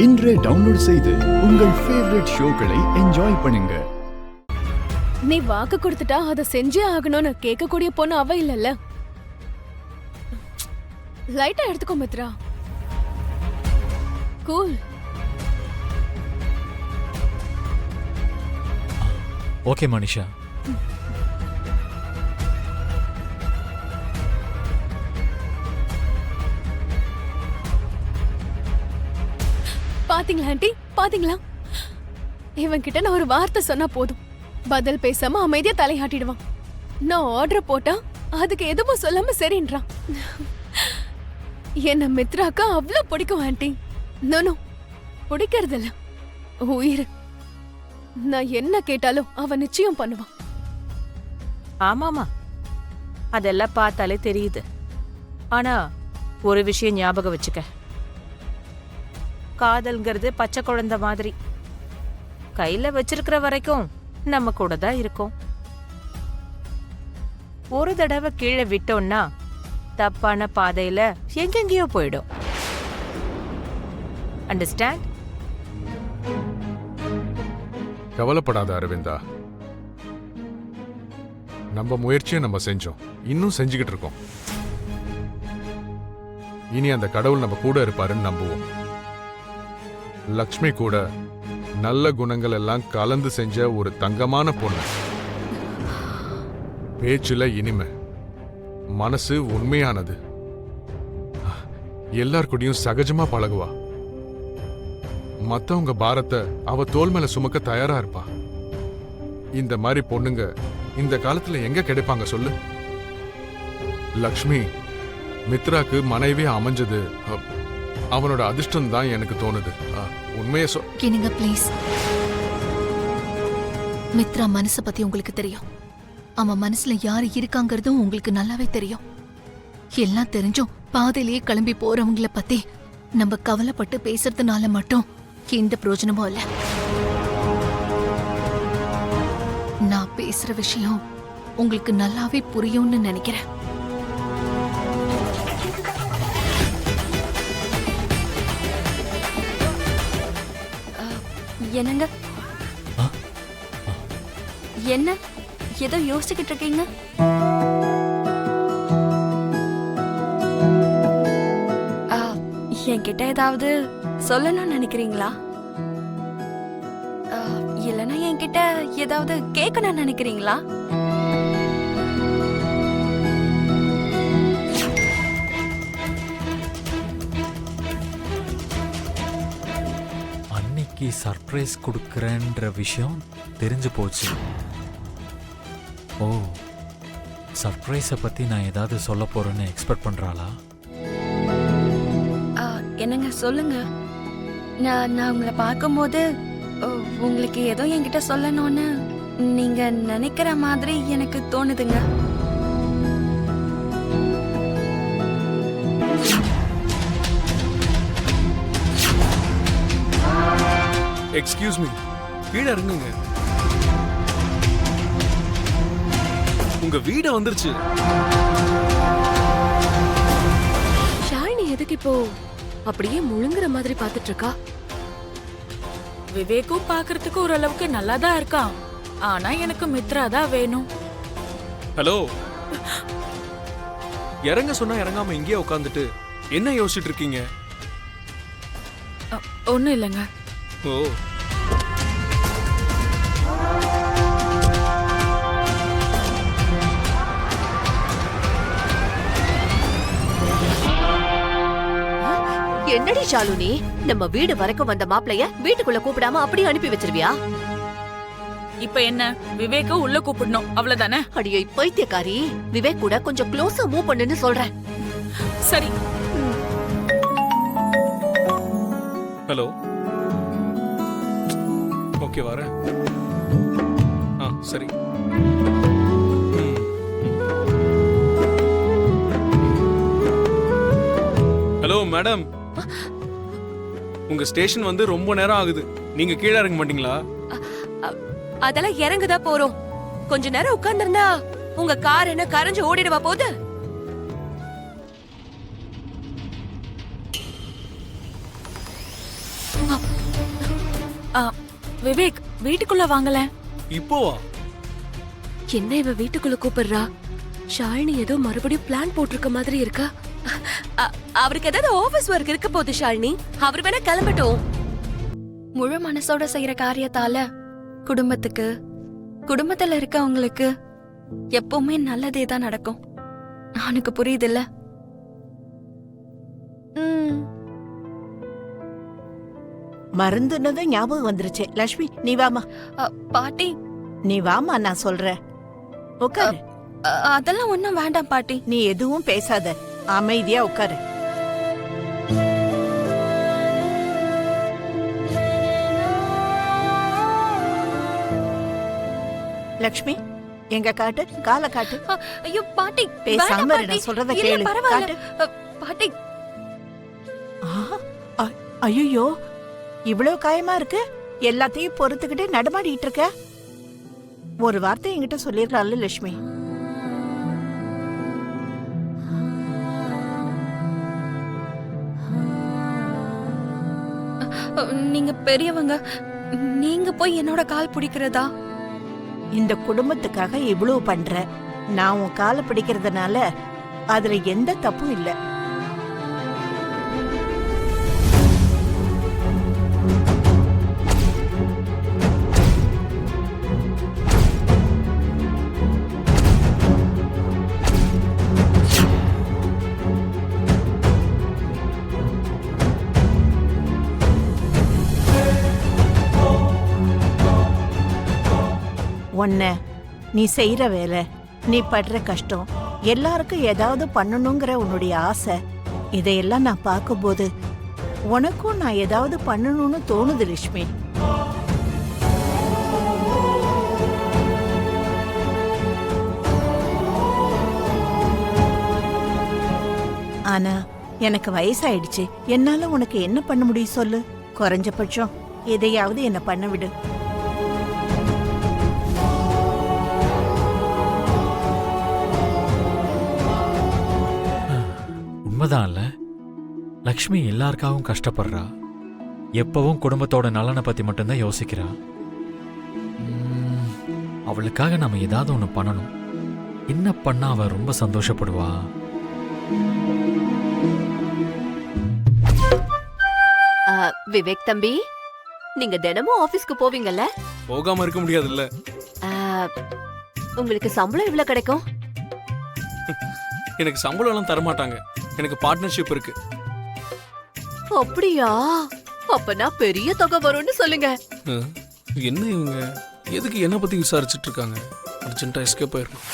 இன்றே டவுன்லோட் செய்து உங்கள் ஃபேவரட் ஷோக்களை என்ஜாய் பண்ணுங்க. நீ வாக்கு கொடுத்துட்டா அதை செஞ்சே ஆகணும்னு கேட்கக்கூடிய பொண்ணு அவ இல்லல்ல. லைட்டா எடுத்துக்கோ மித்ரா. கூல். ஓகே மனிஷா. பாத்தீங்களா ஆண்டி, பாத்தீங்களா? இவன் கிட்ட நான் ஒரு வார்த்தை சொன்னா போதும், பதில் பேசாம அமைதியா தலையாட்டிடுவான். நான் ஆர்டர் போட்டா அதுக்கு எதுவும் சொல்லாம சரின்றான். என்ன மித்ராக்கா அவ்வளவு பிடிக்கும் ஆண்டி. நோ பிடிக்கிறது இல்ல, உயிர். நான் என்ன கேட்டாலும் அவன் நிச்சயம் பண்ணுவான். ஆமாமா, அதெல்லாம் பார்த்தாலே தெரியுது. ஆனா ஒரு விஷயம் ஞாபகம் வச்சுக்க, காதல்ங்கிறது பச்சை குழந்தை மாதிரி. கையில வச்சிருக்கிற வரைக்கும் நம்ம கூட தான் இருக்கும். ஒரு தடவை கீழே விட்டோம்னா தப்பான பாதையில எங்கெங்கயோ போயிடும். அண்டர்ஸ்டாண்ட்? கவலைப்படாத அரவிந்தா, நம்ம முயற்சியை நம்ம செஞ்சோம், இன்னும் செஞ்சுக்கிட்டு இருக்கோம். இனி அந்த கடவுள் நம்ம கூட இருப்பாருன்னு நம்புவோம். லக்ஷ்மி கூட நல்ல குணங்கள் எல்லாம் கலந்து செஞ்ச ஒரு தங்கமான பொண்ணு. பேச்சுல இனிமை, மனசு உண்மையானது, எல்லார்கூடயும் சகஜமா பழகுவா. மத்தவங்க பாரத்தை அவ தோல் மேல சுமக்க தயாரா இருப்பா. இந்த மாதிரி பொண்ணுங்க இந்த காலத்துல எங்க கிடைப்பாங்க சொல்லு? லக்ஷ்மி மித்ராக்கு மனைவியா அமைஞ்சது அவனோட அதிர்ஷ்டம் தான் எனக்கு தோணுது. உண்மையை கேளுங்க ப்ளீஸ். மித்ரா மனச பத்தி உங்களுக்கு தெரியும், அவன் மனசுல யாரு இருக்காங்கிறதும் உங்களுக்கு நல்லாவே தெரியும். எல்லாம் தெரிஞ்சும் பாதையிலேயே கிளம்பி போறவங்கள பத்தி நம்ம கவலைப்பட்டு பேசுறதுனால மட்டும் எந்த பிரயோஜனமும் இல்ல. நான் பேசுற விஷயம் உங்களுக்கு நல்லாவே புரியும்னு நினைக்கிறேன். என்னங்க? என்ன ஏதோ யோசிச்சுக்கிட்டு இருக்கீங்க? என்கிட்ட ஏதாவது சொல்லணும்னு நினைக்கிறீங்களா? இல்லைன்னா என்கிட்ட ஏதாவது கேட்கணும்னு நினைக்கிறீங்களா? அன்னைக்கு சர்ப்ரைஸ் கொடுக்கறேன்ற விஷயம் தெரிஞ்சு போச்சு. ஓ, சர்ப்ரைஸை பத்தி நான் ஏதாவது சொல்ல போறேன்னு எக்ஸ்பெக்ட் பண்றாளா? என்னங்க சொல்லுங்க. நான் உங்களை பார்க்கும்போது உங்களுக்கு ஏதோ என்கிட்ட சொல்லணும்னு நீங்க நினைக்கிற மாதிரி எனக்கு தோணுதுங்க. எக்ஸ்கியூஸ் மீ, கீழே இறங்குங்க. உங்க வீடு வந்துருச்சு. ஷாலினி எதுக்கு இப்போ அப்படியே முழுங்குற மாதிரி பாத்துட்டு இருக்கா? விவேக்கும் பாக்குறதுக்கு ஓரளவுக்கு நல்லா தான் இருக்கான். ஆனா எனக்கு மித்ரா தான் வேணும். ஹலோ, இறங்க சொன்னா இறங்காம இங்கேயே உட்காந்துட்டு என்ன யோசிச்சுட்டு இருக்கீங்க? ஒண்ணும் இல்லைங்க. ஓ, என்னடி ஷாலுனி, நம்ம வீடு வரைக்கும் வந்த மாப்பிளைய வீட்டுக்குள்ள கூப்பிடாம அப்படியே அனுப்பி வச்சிருவியா? இப்ப என்ன, விவேக்க உள்ள கூப்பிடணும் அவ்வளவுதானே? அடியே பைத்தியக்காரி, விவேக் கூட கொஞ்சம் க்ளோஸா மூவ் பண்ணுன்னு சொல்றேன். சரி. ஹலோ, ஓகே வரேன். சரி. ஹலோ மேடம், உங்க ஸ்டேஷன் வந்து ரொம்ப நேரம் ஆகுது. நீங்க கீழே இறங்க மாட்டீங்களா? அதெல்லாம் இறங்குதா போறோம். கொஞ்ச நேரம் உட்கார்ந்திருந்தா உங்க கார் என்ன கரைஞ்சு ஓடிடுவா போகுது? ஆ, விவேக் வீட்டுக்குள்ள வாங்கலேன். இப்போவா? என்ன இவ வீட்டுக்குள்ள கூப்பிடுறா? ஷாலினி ஏதோ மறுபடியும் பிளான் போட்டிருக்க மாதிரி இருக்கா? அவருக்கு ஏதாவது ஆபீஸ் ஒர்க் இருக்க போகுது ஷாலினி. அவர் வேணா கிளம்பட்டும். முழு மனசோட செய்யற காரியத்தால குடும்பத்துக்கு, குடும்பத்துல இருக்கவங்களுக்கு எப்பவுமே நல்லதே தான் நடக்கும். அவனுக்கு புரியுதுல்ல? மருந்துன்னதும் ஞாபகம் வந்துருச்சு. லட்சுமி நீ வாமா. பாட்டி, நீ வாமா, நான் சொல்றேன். உட்காரு. அதெல்லாம் ஒண்ணும் வேண்டாம் பாட்டி. நீ எதுவும் பேசாத, அமைதியா உட்காரு. லக்ஷ்மி, எங்க காட்டு, காலை காட்டு. ஐயோ பாட்டி, பேசாம வேண்டாம் இரு, நான் பாட்டி. சொல்றத இல்ல, கேளு. பரவாயில்ல. காட்டு. பாட்டி, ஐயோ, இவ்வளவு காயமா இருக்கு. எல்லாத்தையும் பொறுத்துக்கிட்டு நடமாடிட்டு இருக்க. ஒரு வார்த்தை என்கிட்ட சொல்லிருக்கலாம்ல லட்சுமி. நீங்க பெரியவங்க, நீங்க போய் என்னோட கால் பிடிக்கிறதா? இந்த குடும்பத்துக்காக இவ்வளவு பண்ற. நான் உன் காலை பிடிக்கிறதுனால அதுல எந்த தப்பும் இல்ல. ஒன்ன நீ செய்யற வேலை, நீ படுற கஷ்டம், எல்லாருக்கும் ஏதாவது பண்ணணுங்கிற உன்னுடைய ஆசை, இதையெல்லாம் நான் பார்க்கும்போது உனக்கும் நான் ஏதாவது பண்ணணும்னு தோணுது லட்சுமி. ஆனா எனக்கு வயசாயிடுச்சு. என்னால உனக்கு என்ன பண்ண முடியும் சொல்லு? குறைஞ்சபட்சம் எதையாவது என்ன பண்ண விடு. உண்மைதான்ல, லக்ஷ்மி எல்லாருக்காகவும் கஷ்டப்படுறா. எப்பவும் குடும்பத்தோட நலனை பத்தி மட்டும்தான் யோசிக்கிறா. அவளுக்காக நாம ஏதாவது ஒன்று பண்ணணும். என்ன பண்ணா அவ ரொம்ப சந்தோஷப்படுவா? விவேக் தம்பி, நீங்க தினமும் ஆபீஸ்க்கு போவீங்கல்ல? போகாம இருக்க முடியாதுல்ல. உங்களுக்கு சம்பளம் எவ்வளவு கிடைக்கும்? எனக்கு சம்பளம் எல்லாம் தர மாட்டாங்க. எனக்கு பார்ட்னர்ஷிப் இருக்கு. அப்படியா? அப்பனா பெரிய தொகை வரும்னு சொல்லுங்க. என்ன இவங்க எதுக்கு என்ன பத்தி விசாரிச்சுட்டு இருக்காங்க? அர்ஜென்ட்டா எஸ்கேப் ஆயிரணும்.